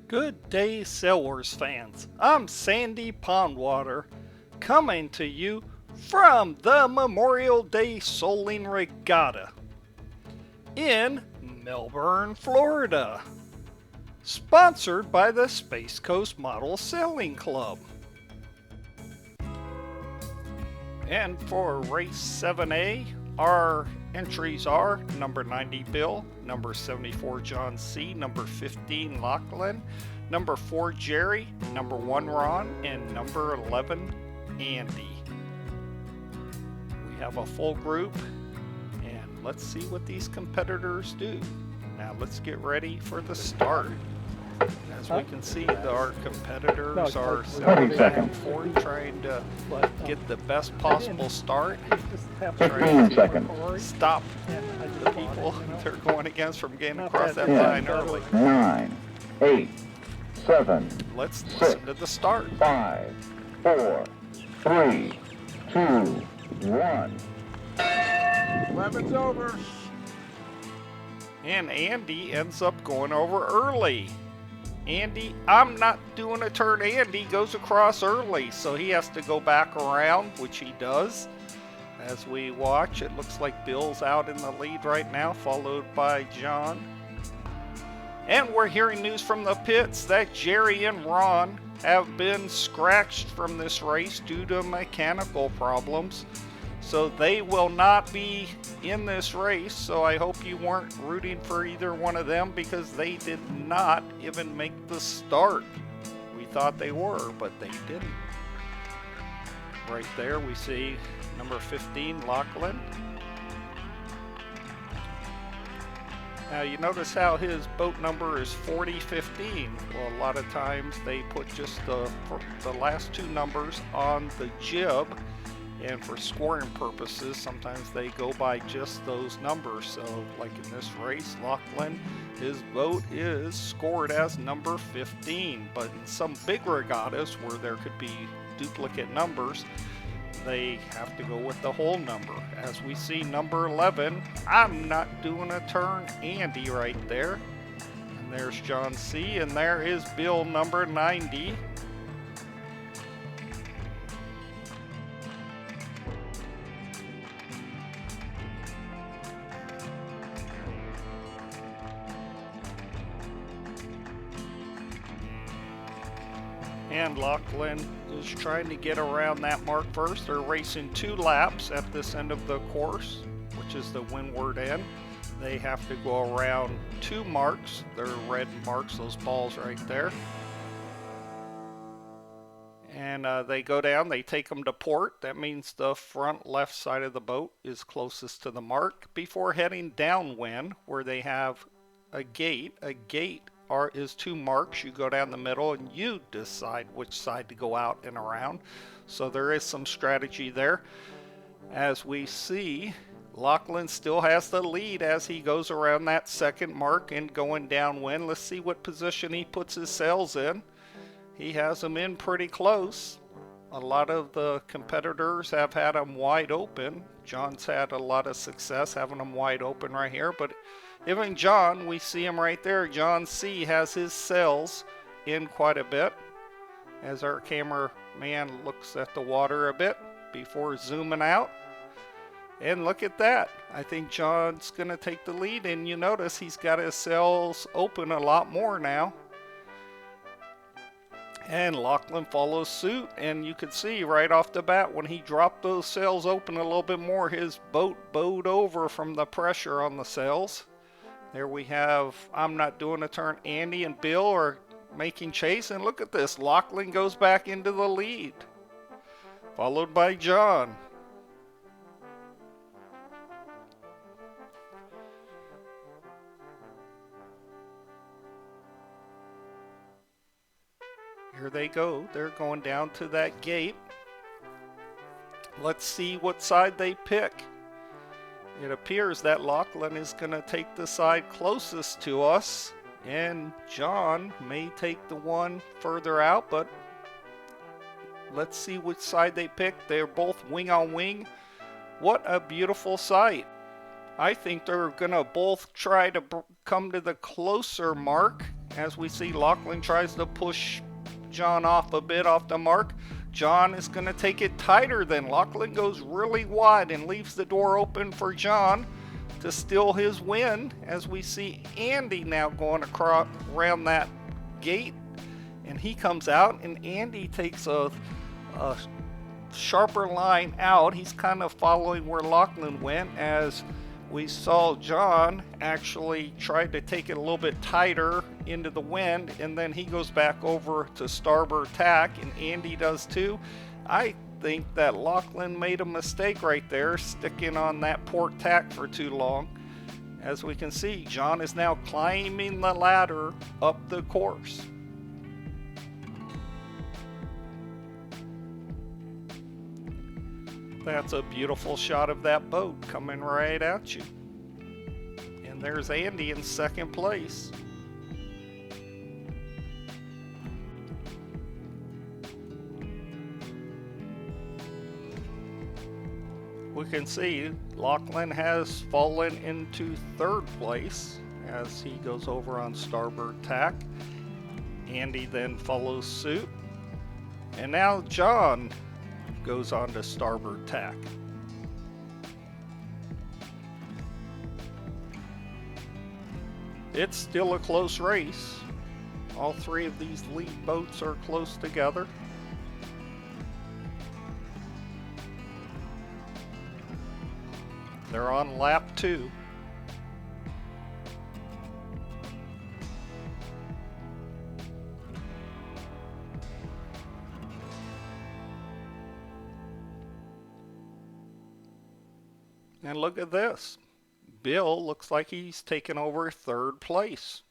Good day, Sail Wars fans. I'm Sandy Pondwater, coming to you from the Memorial Day Soling Regatta in Melbourne, Florida, sponsored by the Space Coast Model Sailing Club. And for Race 7A, our entries are number 90 Bill, number 74 John C, number 15 Lachlan, number 4 Jerry, number 1 Ron, and number 11 Andy. We have a full group, and let's see what these competitors do. Now let's get ready for the start. As we can see, our competitors are setting back and forth, trying to get the best possible start. Trying to stop the people they're going against from getting across that line early. 9, 8, 7. Let's listen to the start. 5, 4, 3, 2, 1. 11's over. And Andy ends up going over early. Andy, I'm not doing a turn. Andy goes across early, so he has to go back around, which he does. As we watch, it looks like Bill's out in the lead right now, followed by John. And we're hearing news from the pits that Jerry and Ron have been scratched from this race due to mechanical problems. So they will not be in this race, so I hope you weren't rooting for either one of them because they did not even make the start. We thought they were, but they didn't. Right there we see number 15, Lachlan. Now you notice how his boat number is 4015. Well, a lot of times they put just the last two numbers on the jib. And for scoring purposes, sometimes they go by just those numbers. So like in this race, Lachlan, his boat is scored as number 15. But in some big regattas where there could be duplicate numbers, they have to go with the whole number. As we see number 11, I'm not doing a turn, Andy right there. And there's John C. And there is Bill number 90. And Lachlan is trying to get around that mark first. They're racing 2 laps at this end of the course, which is the windward end. They have to go around 2 marks. They're red marks, those balls right there. And they go down, they take them to port. That means the front left side of the boat is closest to the mark before heading downwind where they have a gate. A gate is 2 marks. You go down the middle and you decide which side to go out and around. So there is some strategy there. As we see, Lachlan still has the lead as he goes around that second mark and going downwind. Let's see what position he puts his sails in. He has them in pretty close. A lot of the competitors have had them wide open. John's had a lot of success having them wide open right here, but even John, we see him right there. John C has his sails in quite a bit as our cameraman looks at the water a bit before zooming out. And look at that. I think John's going to take the lead, and you notice he's got his sails open a lot more now. And Lachlan follows suit, and you could see right off the bat when he dropped those sails open a little bit more, his boat bowed over from the pressure on the sails. There we have, I'm not doing a turn. Andy and Bill are making chase, and look at this. Lachlan goes back into the lead, followed by John. Here they go. They're going down to that gate. Let's see what side they pick. It appears that Lachlan is going to take the side closest to us, and John may take the one further out, but let's see which side they pick. They're both wing on wing. What a beautiful sight. I think they're going to both try to come to the closer mark as we see Lachlan tries to push John off a bit off the mark. John is going to take it tighter then. Lachlan goes really wide and leaves the door open for John to steal his win, as we see Andy now going across around that gate, and he comes out, and Andy takes a sharper line out. He's kind of following where Lachlan went, as we saw John actually try to take it a little bit tighter into the wind, and then he goes back over to starboard tack, and Andy does too. I think that Lachlan made a mistake right there, sticking on that port tack for too long. As we can see, John is now climbing the ladder up the course. That's a beautiful shot of that boat coming right at you. And there's Andy in second place. We can see Lachlan has fallen into third place as he goes over on starboard tack. Andy then follows suit. And now John goes on to starboard tack. It's still a close race. All three of these lead boats are close together. They're on lap 2. And look at this. Bill looks like he's taken over third place.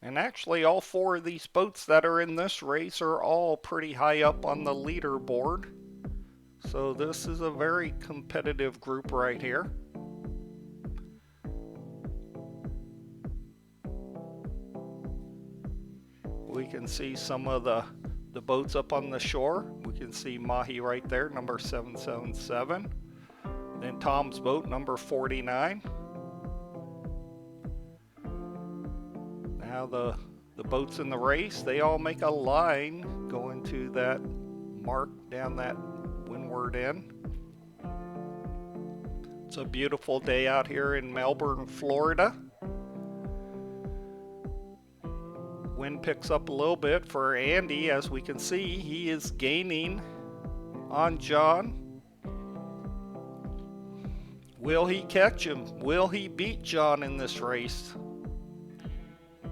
And actually all 4 of these boats that are in this race are all pretty high up on the leaderboard. So this is a very competitive group right here. We can see some of the boats up on the shore. We can see Mahi right there, number 777. Then Tom's boat, number 49. Now the boats in the race, they all make a line going to that mark down that windward end. It's a beautiful day out here in Melbourne, Florida. Wind picks up a little bit for Andy. As we can see, he is gaining on John. Will he catch him? Will he beat John in this race?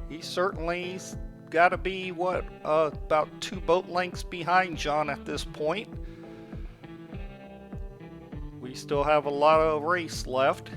He certainly's got to be, about 2 boat lengths behind John at this point. We still have a lot of race left.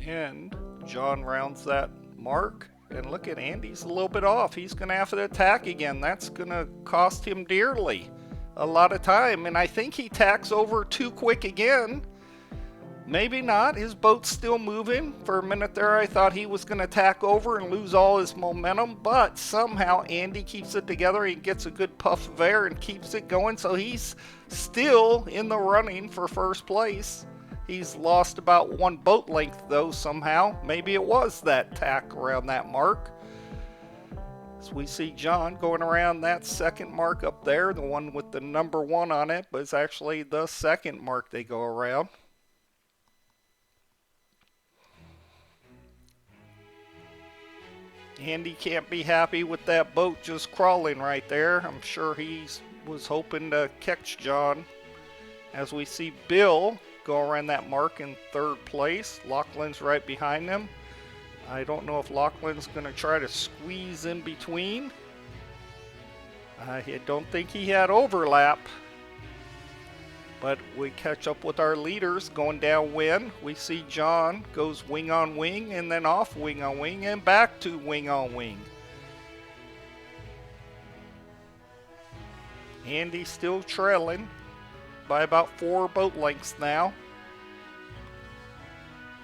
And John rounds that mark. And look at Andy's a little bit off. He's going to have to attack again. That's going to cost him dearly. A lot of time. And I think he tacks over too quick again. Maybe not. His boat's still moving. For a minute there I thought he was going to tack over and lose all his momentum. But somehow Andy keeps it together. He gets a good puff of air and keeps it going. So he's still in the running for first place. He's lost about 1 boat length though somehow. Maybe it was that tack around that mark. As we see John going around that second mark up there, the one with the number 1 on it, but it's actually the second mark they go around. Andy can't be happy with that boat just crawling right there. I'm sure he was hoping to catch John. As we see Bill go around that mark in third place. Lachlan's right behind them. I don't know if Lachlan's going to try to squeeze in between. I don't think he had overlap. But we catch up with our leaders going downwind. We see John goes wing on wing and then off wing on wing and back to wing on wing. Andy still trailing by about 4 boat lengths now.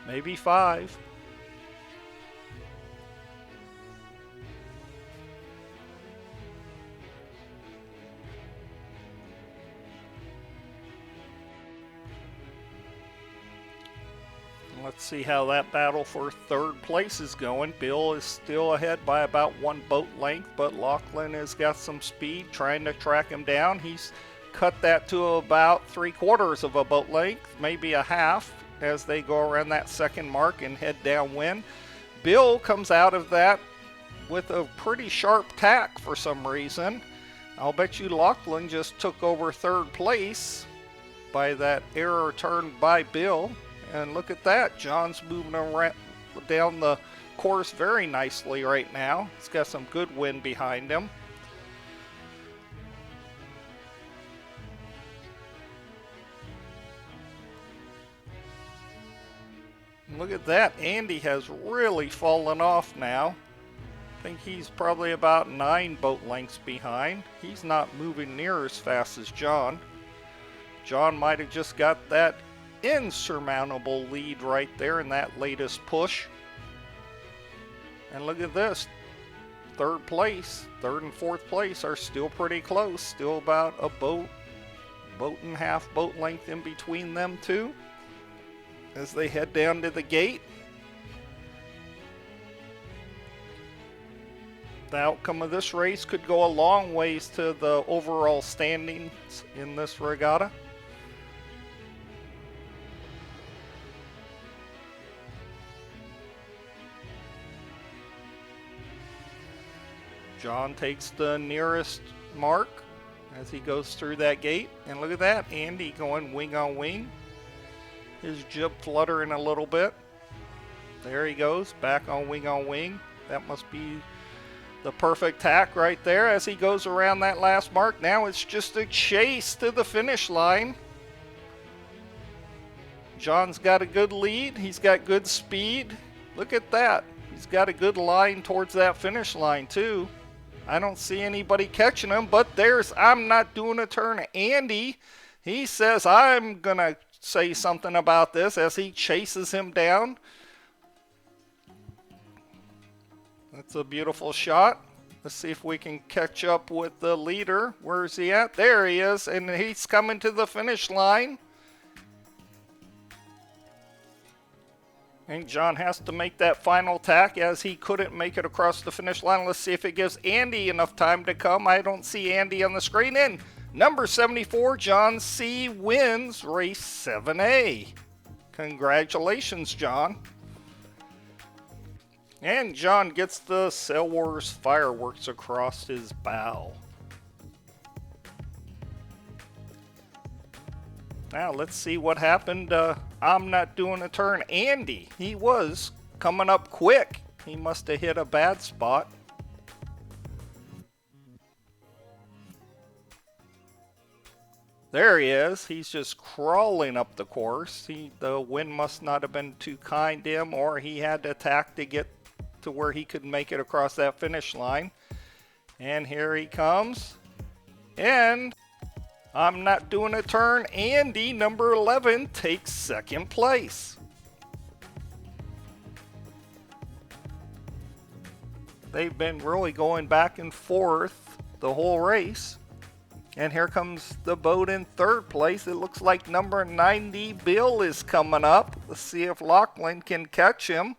Maybe 5. Let's see how that battle for third place is going. Bill is still ahead by about 1 boat length, but Lachlan has got some speed trying to track him down. He's cut that to about 3/4 of a boat length, maybe a half, as they go around that second mark and head downwind. Bill comes out of that with a pretty sharp tack for some reason. I'll bet you Lachlan just took over third place by that error turn by Bill. And look at that, John's moving around down the course very nicely right now. He's got some good wind behind him. And look at that, Andy has really fallen off now. I think he's probably about 9 boat lengths behind. He's not moving near as fast as John. John might have just got that insurmountable lead right there in that latest push. And look at this, third and fourth place are still pretty close, still about a boat and a half boat length in between them two as they head down to the gate. The outcome of this race could go a long ways to the overall standings in this regatta. John takes the nearest mark as he goes through that gate. And look at that, Andy going wing on wing. His jib fluttering a little bit. There he goes, back on wing. That must be the perfect tack right there as he goes around that last mark. Now it's just a chase to the finish line. John's got a good lead. He's got good speed. Look at that. He's got a good line towards that finish line too. I don't see anybody catching him, but there's I'm Not Doing a Turn Andy. He says, I'm going to say something about this as he chases him down. That's a beautiful shot. Let's see if we can catch up with the leader. Where is he at? There he is, and he's coming to the finish line. And John has to make that final tack as he couldn't make it across the finish line. Let's see if it gives Andy enough time to come. I don't see Andy on the screen. And number 74, John C. wins race 7A. Congratulations, John. And John gets the Sail Wars fireworks across his bow. Now let's see what happened. I'm Not Doing a Turn Andy. He was coming up quick. He must have hit a bad spot. There he is. He's just crawling up the course. The wind must not have been too kind to him, or he had to tack to get to where he could make it across that finish line. And here he comes. And I'm Not Doing a Turn Andy, number 11, takes second place. They've been really going back and forth the whole race. And here comes the boat in third place. It looks like number 90, Bill, is coming up. Let's see if Lachlan can catch him.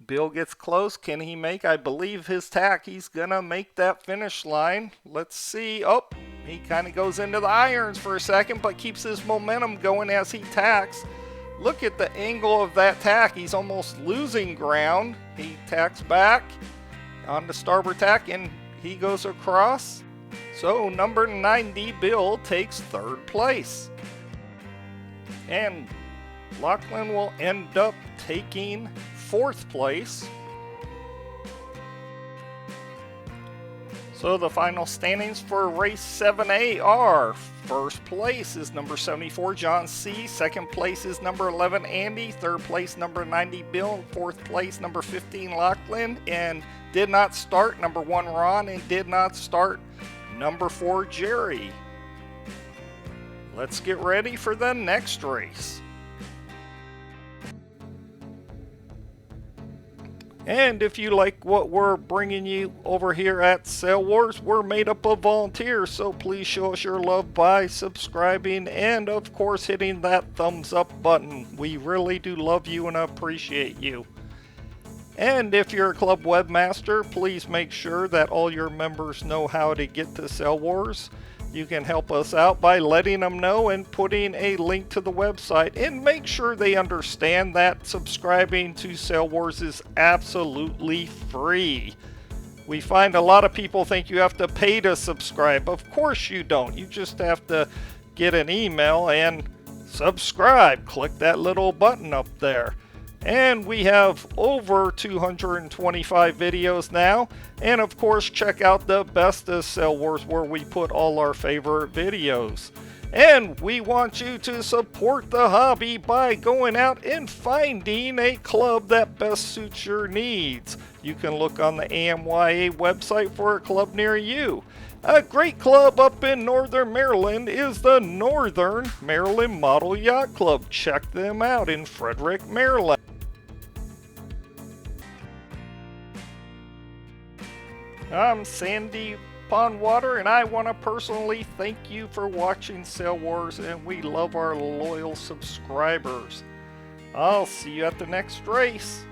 Bill gets close. Can he make, I believe, his tack? He's going to make that finish line. Let's see. Oh, he kind of goes into the irons for a second, but keeps his momentum going as he tacks. Look at the angle of that tack. He's almost losing ground. He tacks back on the starboard tack, and he goes across. So number 90, Bill, takes third place. And Lachlan will end up taking fourth place. So the final standings for race 7A are: first place is number 74, John C. Second place is number 11, Andy. Third place, number 90, Bill. Fourth place, number 15, Lachlan. And did not start, number 1, Ron. And did not start, number 4, Jerry. Let's get ready for the next race. And if you like what we're bringing you over here at Sail Wars, we're made up of volunteers, so please show us your love by subscribing and, of course, hitting that thumbs up button. We really do love you and appreciate you. And if you're a club webmaster, please make sure that all your members know how to get to Sail Wars. You can help us out by letting them know and putting a link to the website, and make sure they understand that subscribing to Sail Wars is absolutely free. We find a lot of people think you have to pay to subscribe. Of course you don't. You just have to get an email and subscribe. Click that little button up there. And we have over 225 videos now. And of course, check out the Best of Sail Wars, where we put all our favorite videos. And we want you to support the hobby by going out and finding a club that best suits your needs. You can look on the AMYA website for a club near you. A great club up in Northern Maryland is the Northern Maryland Model Yacht Club. Check them out in Frederick, Maryland. I'm Sandy Pondwater, and I want to personally thank you for watching Sail Wars, and we love our loyal subscribers. I'll see you at the next race.